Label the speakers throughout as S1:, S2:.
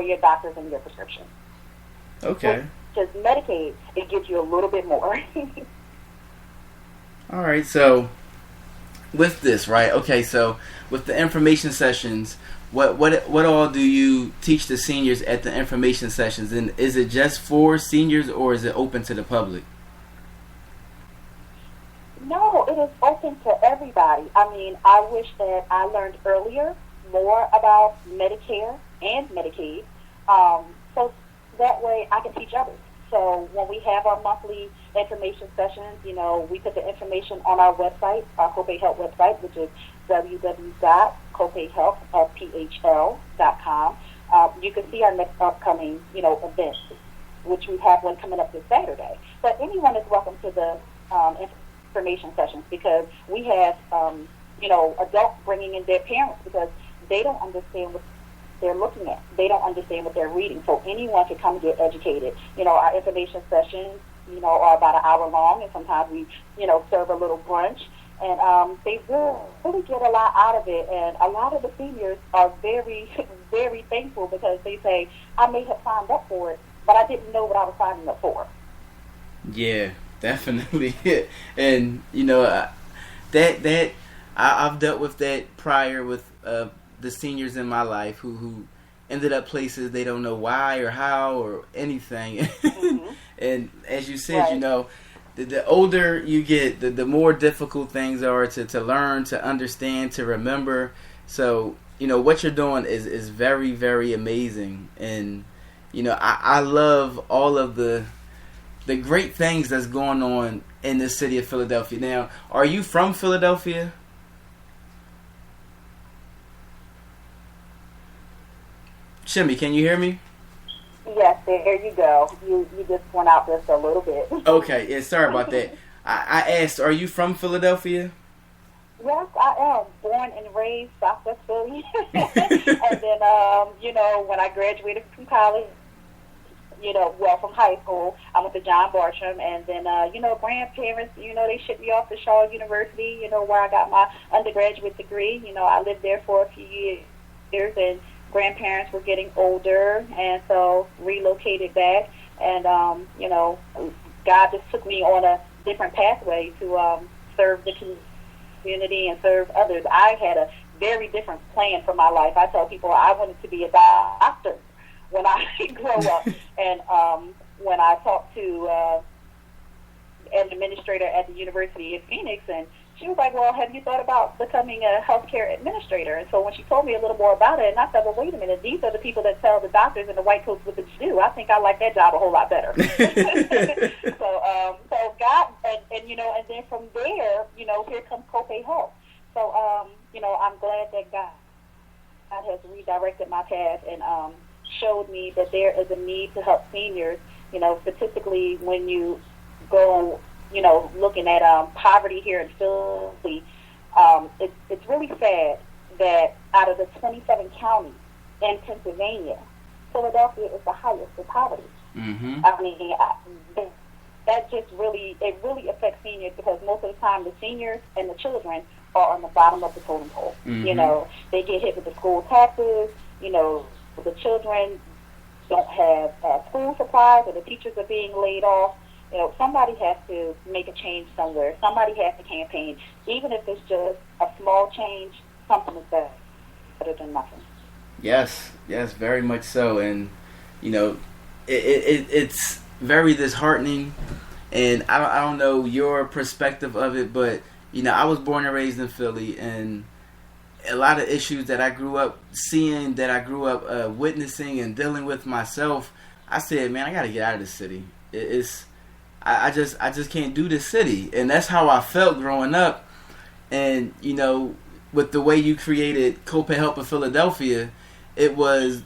S1: your doctors and your prescriptions.
S2: Okay.
S1: Because Medicaid, it gives you a little bit more.
S2: All right, so with this, right? Okay, so with the information sessions, what all do you teach the seniors at the information sessions? And is it just for seniors or is it open to the public?
S1: No, it is open to everybody. I mean, I wish that I learned earlier more about Medicare and Medicaid, so that way I can teach others. So when we have our monthly information sessions, you know, we put the information on our website, our Copay Help website, which is www.copayhelp.com. You can see our next upcoming, you know, events, which we have one coming up this Saturday. But anyone is welcome to the information sessions, because we have, you know, adults bringing in their parents because they don't understand what they're looking at. They don't understand what they're reading. So anyone can come and get educated. You know, our information sessions, you know, are about an hour long, and sometimes we, you know, serve a little brunch. And they really get a lot out of it. And a lot of the seniors are very, very thankful, because they say, I may have signed up for it, but I didn't know what I was signing up for.
S2: Yeah, definitely. And, you know, I've dealt with that prior with the seniors in my life who ended up places they don't know why or how or anything. Mm-hmm. And as you said, right, you know, the older you get, the more difficult things are to learn, to understand, to remember. So, you know, what you're doing is very, very amazing. And, you know, I love all of the great things that's going on in the city of Philadelphia. Now, are you from Philadelphia? Shemi, can you hear me?
S1: Yes, there you go. You just went out just a little bit.
S2: Okay, yeah, sorry about that. I asked, are you from Philadelphia?
S1: Yes, I am. Born and raised Southwest Philly. And then, you know, when I graduated from college, you know, well, from high school, I went to John Bartram, and then, you know, grandparents, you know, they shipped me off to Shaw University, you know, where I got my undergraduate degree. You know, I lived there for a few years, and grandparents were getting older, and so relocated back. And, you know, God just took me on a different pathway to serve the community and serve others. I had a very different plan for my life. I tell people I wanted to be a doctor when I grow up. And when I talked to an administrator at the University of Phoenix, and she was like, well, have you thought about becoming a healthcare administrator? And so when she told me a little more about it, and I said, well, wait a minute, these are the people that tell the doctors and the white coats what to do. I think I like that job a whole lot better. So God, and you know, and then from there, you know, here comes Copay Help. So, you know, I'm glad that God has redirected my path and showed me that there is a need to help seniors. You know, statistically, when you go, you know, looking at poverty here in Philly, it's really sad that out of the 27 counties in Pennsylvania, Philadelphia is the highest in poverty.
S2: Mm-hmm.
S1: I mean, that just really affects seniors, because most of the time the seniors and the children are on the bottom of the totem pole.
S2: Mm-hmm.
S1: You know, they get hit with the school taxes. You know, the children don't have school supplies, or the teachers are being laid off. You know, somebody has to make a change somewhere. Somebody has to campaign. Even if it's just a small change, something is better than nothing.
S2: Yes, very much so. And, you know, it's very disheartening. And I don't know your perspective of it, but, you know, I was born and raised in Philly, and a lot of issues that I grew up seeing, that I grew up witnessing and dealing with myself, I said, man, I got to get out of this city. I just can't do this city. And that's how I felt growing up. And, you know, with the way you created Copay Help of Philadelphia, it was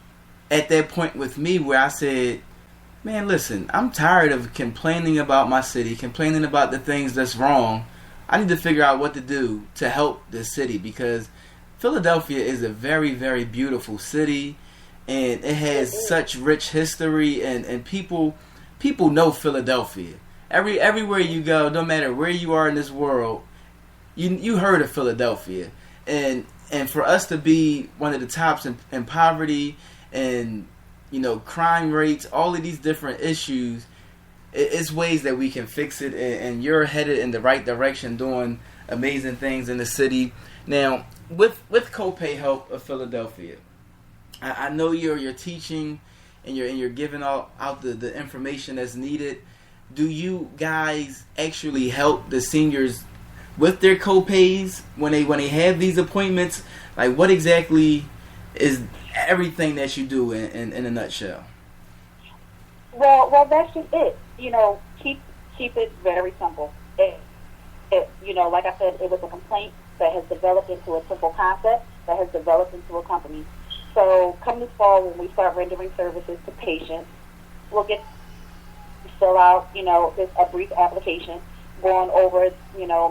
S2: at that point with me where I said, man, listen, I'm tired of complaining about my city, complaining about the things that's wrong. I need to figure out what to do to help this city, because Philadelphia is a very, very beautiful city, and it has such rich history, and people know Philadelphia. Everywhere you go, no matter where you are in this world, you heard of Philadelphia. And for us to be one of the tops in poverty and crime rates, all of these different issues. It's ways that we can fix it, and you're headed in the right direction, doing amazing things in the city. Now, with Copay Help of Philadelphia, I know you're teaching and you're giving out the information that's needed. Do you guys actually help the seniors with their copays when they have these appointments? Like, what exactly is everything that you do in a nutshell?
S1: Well, that's just it. Keep it very simple. Like I said, it was a complaint that has developed into a simple concept that has developed into a company. So come this fall, when we start rendering services to patients, we'll fill out, a brief application, going over,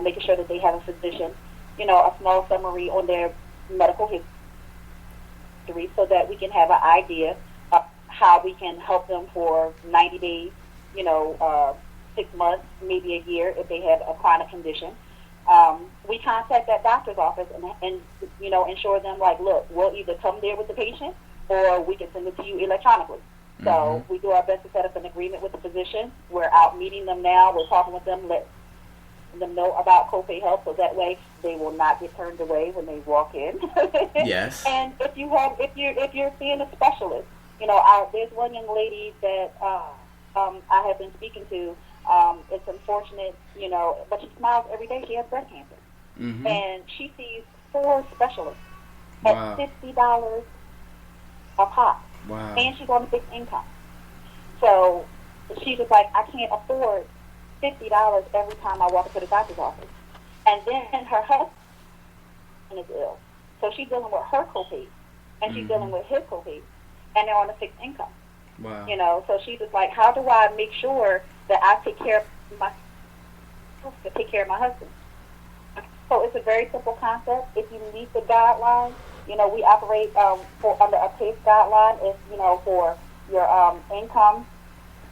S1: making sure that they have a physician, a small summary on their medical history, so that we can have an idea of how we can help them for 90 days, 6 months, maybe a year if they have a chronic condition. We contact that doctor's office and ensure them, like, look, we'll either come there with the patient or we can send it to you electronically. Mm-hmm. So we do our best to set up an agreement with the physician. We're out meeting them now. We're talking with them, letting them know about Copay Help, so that way they will not get turned away when they walk in.
S2: Yes.
S1: And if you're seeing a specialist, there's one young lady that I have been speaking to. It's unfortunate, but she smiles every day. She has breast cancer. Mm-hmm. And she sees 4 specialists at $50 a pop.
S2: Wow. And
S1: she's on a fixed income. So she's just like, I can't afford $50 every time I walk into the doctor's office. And then her husband is ill. So she's dealing with her copay, and she's dealing with his copay, and they're on a fixed income.
S2: Wow.
S1: So she's just like, how do I make sure that I take care of my husband? So it's a very simple concept. If you meet the guidelines, we operate under a PACE guideline. If for your income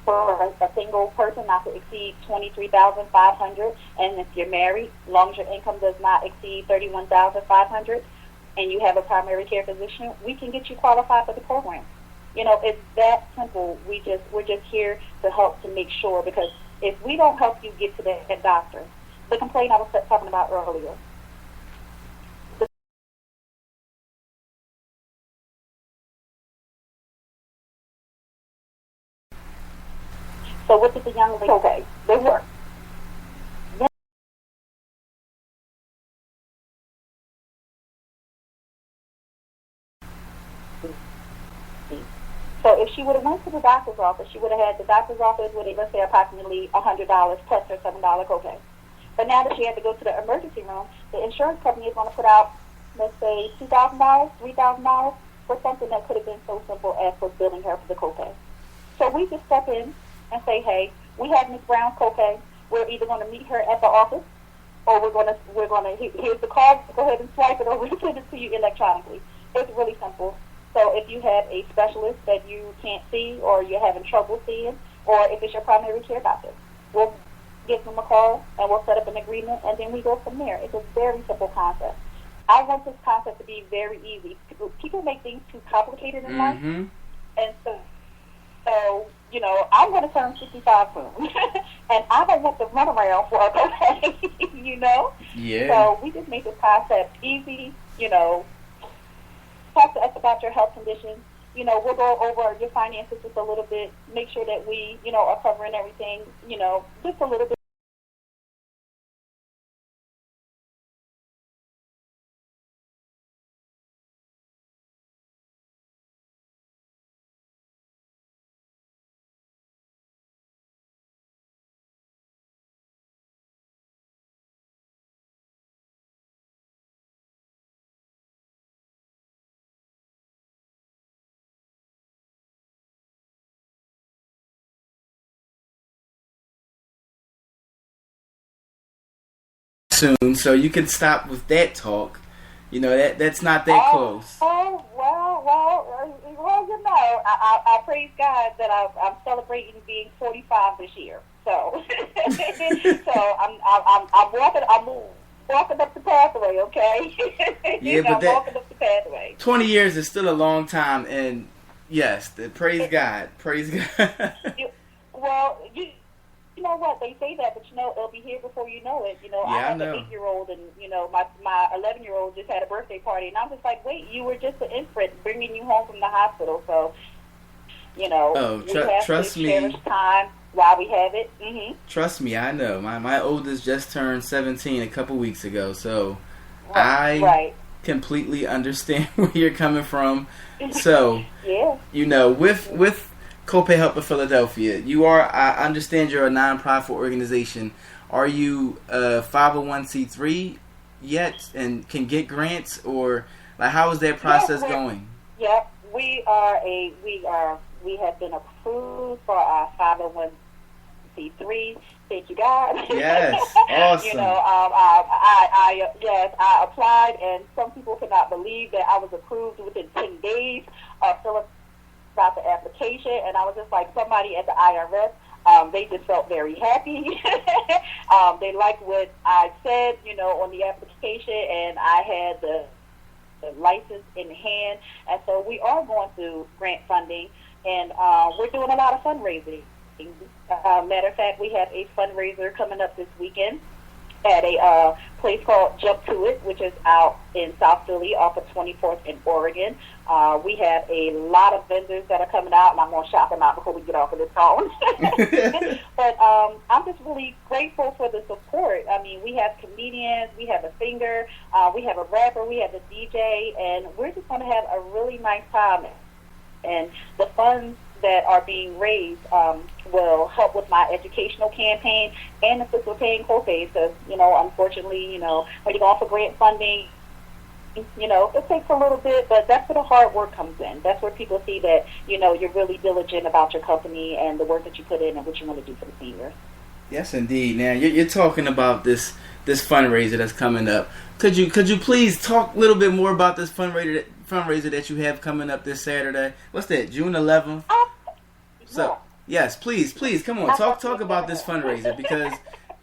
S1: for a single person not to exceed $23,500, and if you're married, as long as your income does not exceed $31,500, and you have a primary care physician, we can get you qualified for the program. It's that simple. We're just here to help to make sure, because if we don't help you get to that doctor, the complaint I was talking about earlier. So what did the young lady? Okay, they work. So if she would have went to the doctor's office, she would have had the doctor's office with, let's say, approximately $100 plus her $7 copay. But now that she had to go to the emergency room, the insurance company is going to put out, let's say, $2,000, $3,000 for something that could have been so simple as for billing her for the copay. So we just step in and say, hey, we have Ms. Brown's copay. We're either going to meet her at the office, or we're going to here's the card. Go ahead and swipe it over and send it to you electronically. It's really simple. So if you have a specialist that you can't see, or you're having trouble seeing, or if it's your primary care doctor, we'll give them a call and we'll set up an agreement, and then we go from there. It's a very simple concept. I want this concept to be very easy. People make things too complicated in life, and so I'm going to turn 65 soon, and I don't want to run around for a copay,
S2: Yeah.
S1: So we just make this concept easy, Talk to us about your health conditions. We'll go over your finances just a little bit, make sure that we, are covering everything, just a little bit.
S2: Soon, so you can stop with that talk. That's not that close.
S1: Oh, I praise God that I'm celebrating being 45 this year. So, so I'm walking up the pathway. Okay.
S2: Yeah, but
S1: I'm walking up the pathway.
S2: 20 years is still a long time, and Yes, praise God. Praise God.
S1: Well, you know what? They say that, but it'll be here before you know it.
S2: Yeah,
S1: I
S2: I
S1: have
S2: know.
S1: an 8-year-old, and my 11-year-old just had a birthday party, and I'm just like, wait, you were just an infant, bringing you home from the hospital. So, we have
S2: trust
S1: to
S2: me.
S1: cherish time while we have it. Mm-hmm.
S2: Trust me, I know. My oldest just turned 17 a couple weeks ago, so
S1: Right.
S2: I completely understand where you're coming from. So,
S1: yeah.
S2: with Copay Help of Philadelphia, I understand you're a nonprofit organization. Are you a 501c3 yet and can get grants, or like how is that process going?
S1: Yep, we have been approved for our 501c3. Thank you, God.
S2: Yes, awesome.
S1: I applied, and some people could not believe that I was approved within 10 days of filling out the application, and I was just like, somebody at the IRS, they just felt very happy. They liked what I said, on the application, and I had the license in hand, and so we are going through grant funding, and we're doing a lot of fundraising. Matter of fact, we have a fundraiser coming up this weekend at a place called Jump To It, which is out in South Philly off of 24th in Oregon. We have a lot of vendors that are coming out, and I'm going to shout them out before we get off of this phone. But I'm just really grateful for the support. I mean, we have comedians, we have a singer, we have a rapper, we have a DJ, and we're just going to have a really nice time. And the funds that are being raised will help with my educational campaign and assist with paying co-pays because, unfortunately, when you're going for grant funding, it takes a little bit, but that's where the hard work comes in. That's where people see that, you're really diligent about your company and the work that you put in and what you want to do for the seniors.
S2: Yes, indeed. Now, you're talking about this fundraiser that's coming up. Could you please talk a little bit more about this fundraiser that you have coming up this Saturday? What's that, June 11th? So, yes, please, come on, talk about this fundraiser, because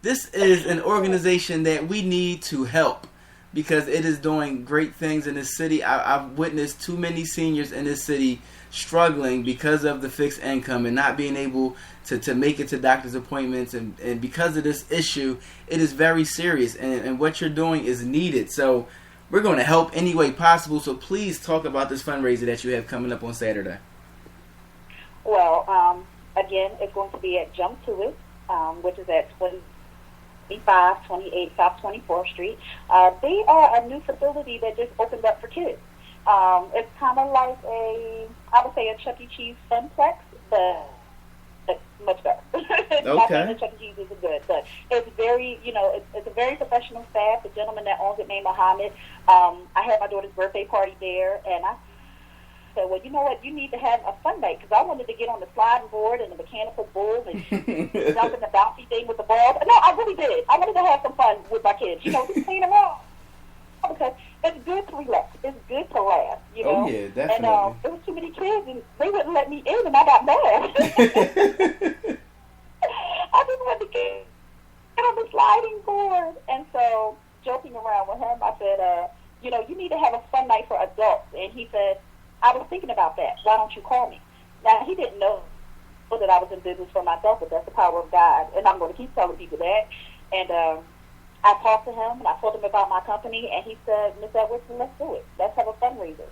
S2: this is an organization that we need to help because it is doing great things in this city. I've witnessed too many seniors in this city struggling because of the fixed income and not being able to make it to doctor's appointments, and because of this issue, it is very serious, and what you're doing is needed. So we're going to help any way possible, so please talk about this fundraiser that you have coming up on Saturday.
S1: Well, again, it's going to be at Jump To It, which is at 2528 South 24th Street. They are a new facility that just opened up for kids. It's kind of like I would say a Chuck E. Cheese funplex, but it's much better.
S2: Okay.
S1: Not saying that Chuck E. Cheese isn't good, but it's very, it's a very professional staff. The gentleman that owns it named Muhammad. I had my daughter's birthday party there, and I said, well, you know what, you need to have a fun night, because I wanted to get on the sliding board and the mechanical bull and jump in the bouncy thing with the balls. No, I really did. I wanted to have some fun with my kids, just clean them out. Because it's good to relax. It's good to laugh,
S2: Oh, yeah, definitely.
S1: And there was too many kids, and they wouldn't let me in, and I got mad. I just wanted to get on the sliding board. And so, joking around with him, I said, you need to have a fun night for adults. And he said, I was thinking about that. Why don't you call me? Now, he didn't know that I was in business for myself, but that's the power of God. And I'm going to keep telling people that. And I talked to him, and I told him about my company, and he said, Ms. Edwards, let's do it. Let's have a fundraiser.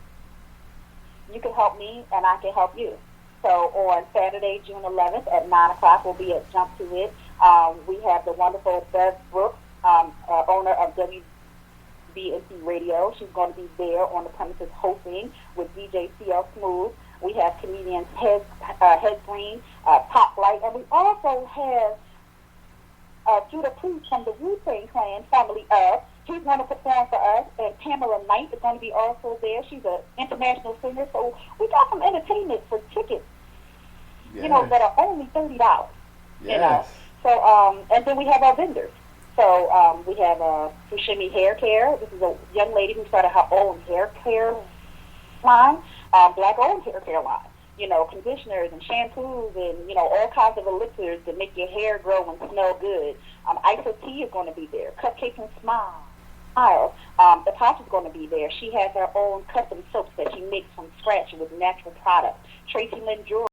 S1: You can help me, and I can help you. So on Saturday, June 11th at 9 o'clock, we'll be at Jump To It. We have the wonderful Bev Brooks, owner of WBNC Radio. She's going to be there on the premises hosting with DJ CL Smooth. We have comedians Head Green, Pop Light, and we also have Judah Priest from the Wu-Tang Clan, family of. She's going to perform for us, and Pamela Knight is going to be also there. She's an international singer, so we got some entertainment for tickets, that are only $30.
S2: Yes.
S1: So, and then we have our vendors. So we have Shemi Hair Care. This is a young lady who started her own hair care line, black-owned hair care line. Conditioners and shampoos and, all kinds of elixirs to make your hair grow and smell good. Iso Tea is going to be there. Cupcakes and Smile. The pot is going to be there. She has her own custom soaps that she makes from scratch with natural products. Tracy Lynn Jewelry